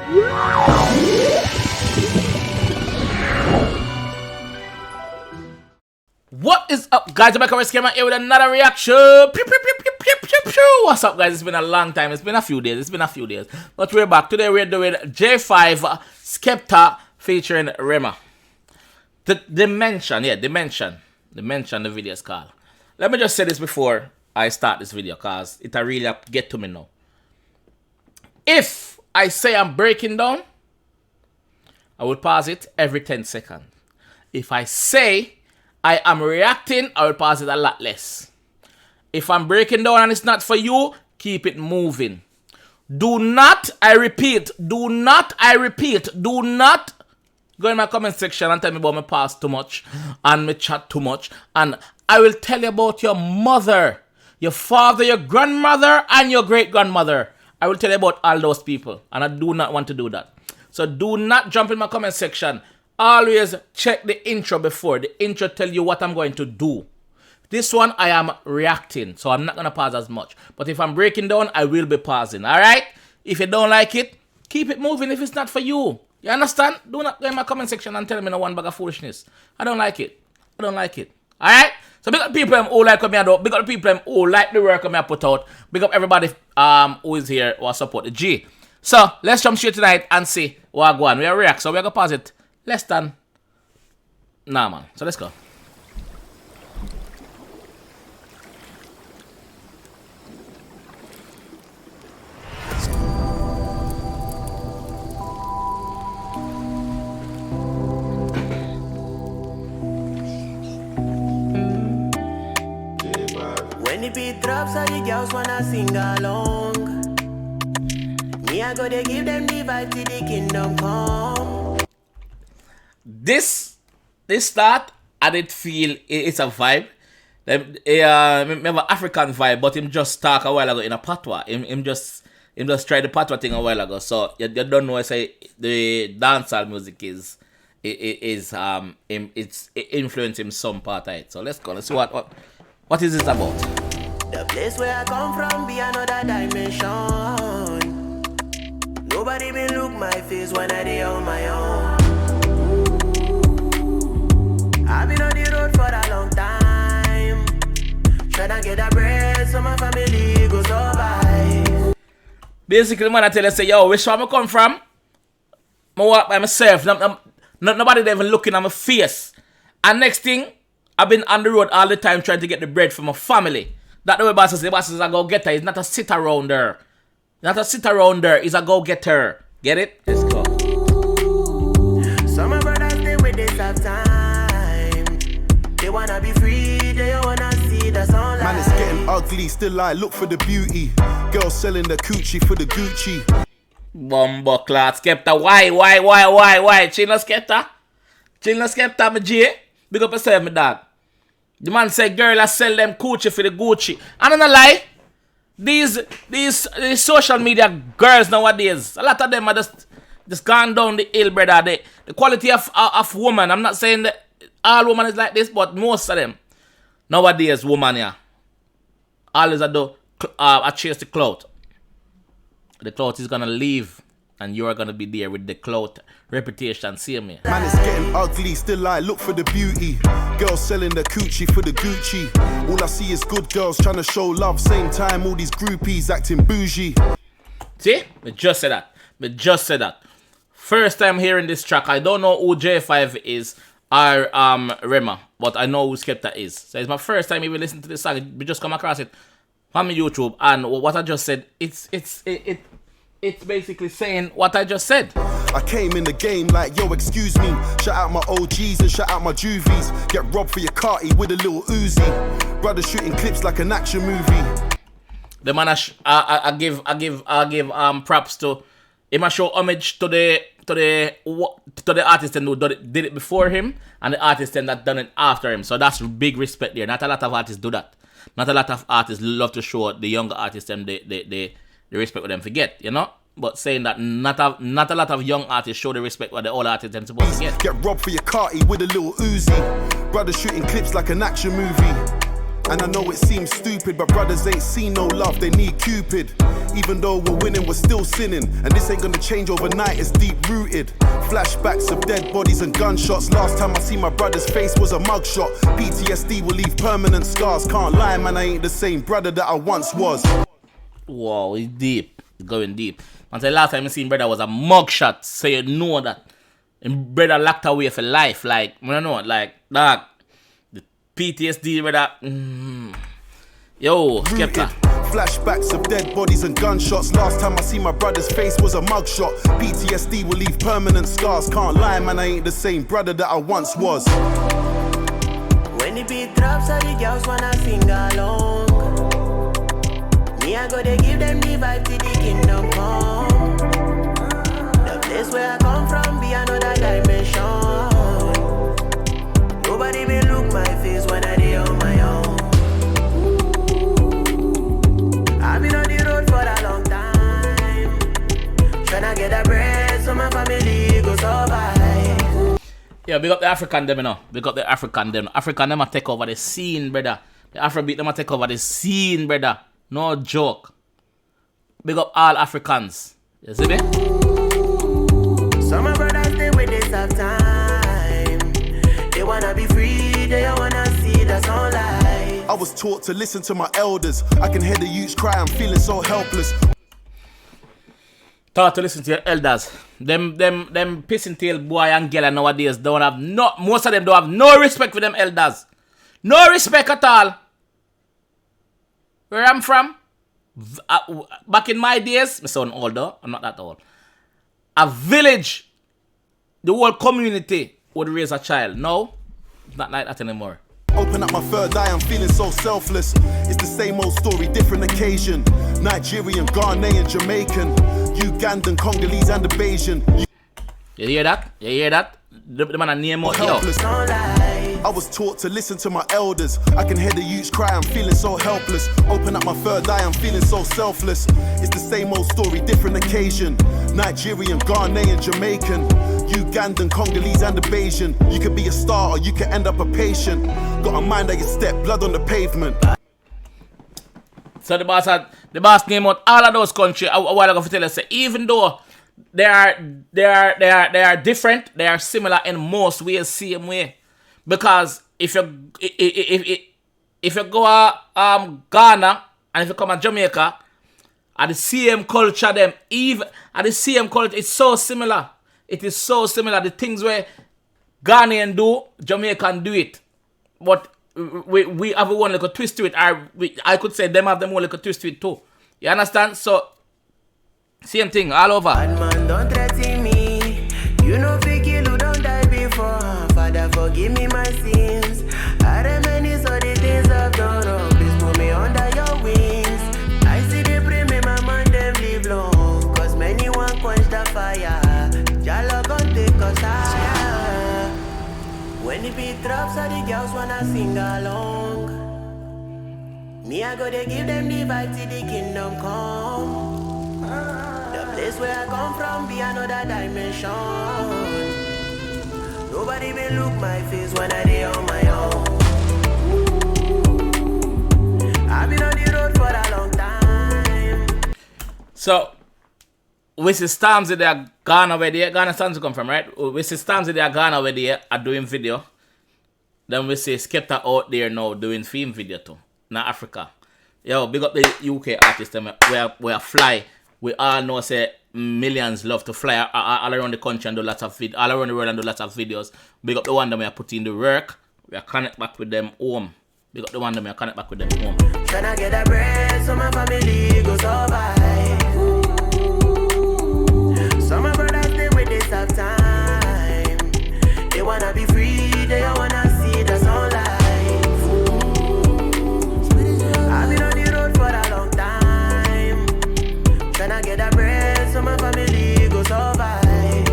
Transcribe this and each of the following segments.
What is up, guys? I'm Scammer here with another reaction. What's up, guys? It's been a long time. It's been a few days. But we're back. Today we're doing J5 Skepta featuring Rema. Dimension, the video is called. Let me just say this before I start this video, cause it really get to me now. If I say I'm breaking down, I will pause it every 10 seconds. If I say I am reacting, I will pause it a lot less. If I'm breaking down and it's not for you, keep it moving. Do not go in my comment section and tell me about me pass too much and me chat too much. And I will tell you about your mother, your father, your grandmother, and your great-grandmother. I will tell you about all those people. And I do not want to do that. So do not jump in my comment section. Always check the intro before. The intro tell you what I'm going to do. This one, I am reacting, so I'm not going to pause as much. But if I'm breaking down, I will be pausing, alright? If you don't like it, keep it moving if it's not for you. You understand? Do not go in my comment section and tell me no one bag of foolishness. I don't like it. Alright? So big up people who like what I do. Big up people who like the work I put out. Big up everybody who is here who support the G. So, let's jump straight tonight and see what I go on. We are react, so we're going to pause it less than... Nah, man. So, let's go. When the beat drops, all the girls wanna sing along. Me, I go to give them the vibe till the kingdom come. This start, I did feel it's a vibe. Remember African vibe, but him just talk a while ago in a patois. Him just tried the patois thing a while ago. So you don't know, say the dancehall music is it's influenced him some part of it. So let's go. Let's see what is this about. The place where I come from be another dimension. Nobody been look my face when I dey on my own. I've been on the road for a long time, trying to get a bread so my family go survive. Basically, man, I tell you, say, yo, where I come from? I walk by myself. Nobody even looking at my face. And next thing, I've been on the road all the time trying to get the bread for my family. That's the way bosses say, bosses a go-getter. It's not a sit-arounder. It's a go-getter. Get it? Let's go. Some of my brothers, they with this have time. They wanna be free, they wanna see the sunlight. Man, it's getting ugly, still I look for the beauty. Girls selling the coochie for the Gucci. Bumbo clot, Skepta, why? Chino Skepta, my G. Big up yourself, my dog. The man say, girl, I sell them coochie for the Gucci. And I'm not lie. These social media girls nowadays, a lot of them are just gone down the hill, brother. The quality of woman, I'm not saying that all women is like this, but most of them nowadays, woman, yeah, always I chase the clout. The clout is gonna leave, and you are gonna be there with the clout reputation. See me. Man, it's getting ugly, still I look for the beauty. Girls selling the coochie for the Gucci. All I see is good girls trying to show love. Same time, all these groupies acting bougie. See? Me just said that. First time hearing this track. I don't know who J5 is or Rema, but I know who Skepta is. So it's my first time even listening to this song. We just come across it on my YouTube, and what I just said, it's basically saying what I just said. I came in the game like, yo, excuse me. Shout out my OGs and shout out my juvies. Get robbed for your carty with a little Uzi. Brother shooting clips like an action movie. The man I give props to him. I show homage to the artist who did it before him, and the artist that done it after him. So that's big respect there. Not a lot of artists do that. Not a lot of artists love to show the younger artists them the respect with them forget, you know. But saying that not a lot of young artists show the respect what the old artists them supposed to get. Get robbed for your carty with a little Uzi. Brother shooting clips like an action movie. And I know it seems stupid, but brothers ain't seen no love, they need Cupid. Even though we're winning, we're still sinning. And this ain't gonna change overnight, it's deep rooted. Flashbacks of dead bodies and gunshots. Last time I see my brother's face was a mugshot. PTSD will leave permanent scars. Can't lie, man, I ain't the same brother that I once was. Wow, it's deep. It's going deep. Man, the last time I seen brother was a mugshot, so you know that. And brother locked away for life. Like, I don't know, like, dog. The PTSD, brother. Yo, Skepta. Flashbacks of dead bodies and gunshots. Last time I see my brother's face was a mugshot. PTSD will leave permanent scars. Can't lie, man, I ain't the same brother that I once was. When the beat drops, all the girls wanna sing along. Me, I go to give them the vibe to the kingdom come. The place where I come from be another dimension. Nobody will look my face when I dey on my own. I've been on the road for a long time, tryna get a bread so my family go survive. Yeah, big up the African them, you know. Big up the African them. African them a take over the scene, brother. The Afrobeat them a take over the scene, brother. No joke. Big up all Africans. You see me? Some of brothers they with this tough time. They wanna be free, they wanna see the sunlight. I was taught to listen to my elders. I can hear the youths cry, I'm feeling so helpless. Taught to listen to your elders. Them pissing tail boy and girl nowadays don't have most of them don't have no respect for them elders. No respect at all. Where I'm from, back in my days, my son older, I'm not that old. A village, the whole community would raise a child. No, it's not like that anymore. Open up my third eye, I'm feeling so selfless. It's the same old story, different occasion. Nigerian, Ghanaian, Jamaican, Ugandan, Congolese and the Bayesian. You hear that? You hear that? The man a name out, yo. I was taught to listen to my elders. I can hear the youths cry, I'm feeling so helpless. Open up my third eye, I'm feeling so selfless. It's the same old story, different occasion. Nigerian, Ghanaian, Jamaican, Ugandan, Congolese and the Bayesian. You could be a star or you could end up a patient. Got a mind that you step, blood on the pavement. So the boss name out all of those countries. A while ago, to tell us, say, even though they are different, they are similar in most ways, same way. Because if you go Ghana and if you come to Jamaica, at the same culture, them even at the same culture, it's so similar. It is so similar. The things where Ghanaian do, Jamaican do it, but we have one like a twist to it. I could say them have them one like a twist to it too. You understand? So same thing all over. Bad man, don't threaten me. You know, Vicky, who don't die before. Father, forgive me my sins. I reminisce all the things I've done wrong. Please put me under your wings. I see the pray me, my man, them live long. Cause many won't quench the fire. Jalo gon' take us higher. When the beat drops, all the girls wanna sing along. Me, I go to give them the vibe till the kingdom come. The place where I come from be another dimension. Nobody will look my face when I dey on my own. I've been on the road for a long time. So we see Stormzy they are Ghana where they Ghana Stormzy come from, right? We see Stormzy they are Ghana where they are doing video. Then we see Skepta out there now doing film video too. Now Africa. Yo, big up the UK artists them where fly. We all know say millions love to fly all around the country and do lots of all around the world and do lots of videos. Big up the one that we are putting the work. We are connect back with them home. Big up the one that we are connect back with them home. Tryna get a bread so my family go survive. Some of brothers they with this tough time. They wanna be free, they wanna see the sunlight. I've been on the road for a long time, tryna get a bread so my family go survive.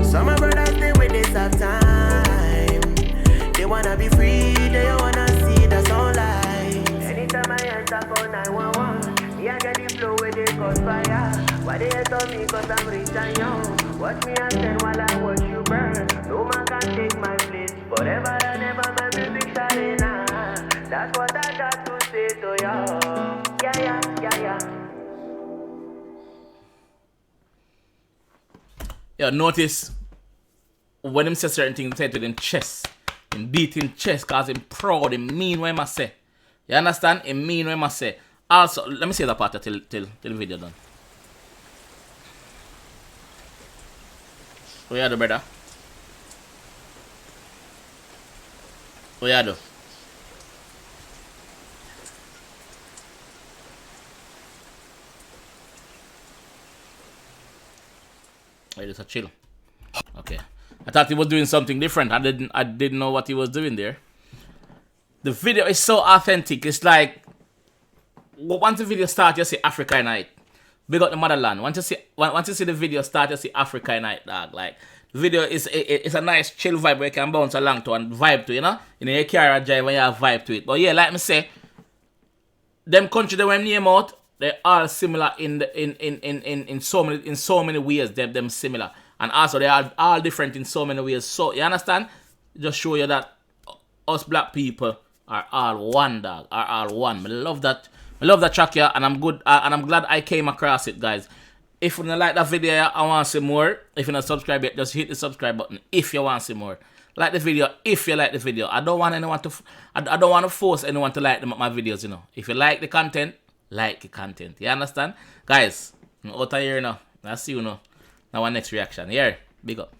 Some of brothers they with this tough time. They wanna be free, they wanna see the sunlight. Anytime I enter for 911, me I get the flow where they cause fire. Why they hate on me cause I'm rich and young. Watch me and stand while I watch you burn. No man can take my place. Forever and ever my music shining That's what I got to say to you. Yeah. Yeah, notice when him say certain things, say to them chest. Him beat him chest cause him proud, him mean what he must say. You understand? Him mean what he must say. Also, let me say that part till the video done. What you do, brother? What you do? Wait, just a chill. Okay. I thought he was doing something different. I didn't know what he was doing there. The video is so authentic. It's like once the video starts, you see Africa Night. Big up the motherland. Once you see the video start, you see Africa Night, dog. Like the video is it's a nice chill vibe where you can bounce along to and vibe to, you know? You know, you carry a drive when you have vibe to it. But yeah, like me say, them country they when name out, they're all similar in so many ways. Them similar. And also they are all different in so many ways. So you understand? Just show you that us black people are all one, dog. Are all one. I love that. I love that track here, and I'm good. And I'm glad I came across it, guys. If you don't like that video, I want to see more. If you're not subscribed yet, just hit the subscribe button. If you want to see more, like the video. If you like the video, I don't want anyone to. I don't want to force anyone to like my videos. You know, if you like the content, like the content. You understand, guys? I'm out of here now. I see you now. Now our next reaction. Here, big up.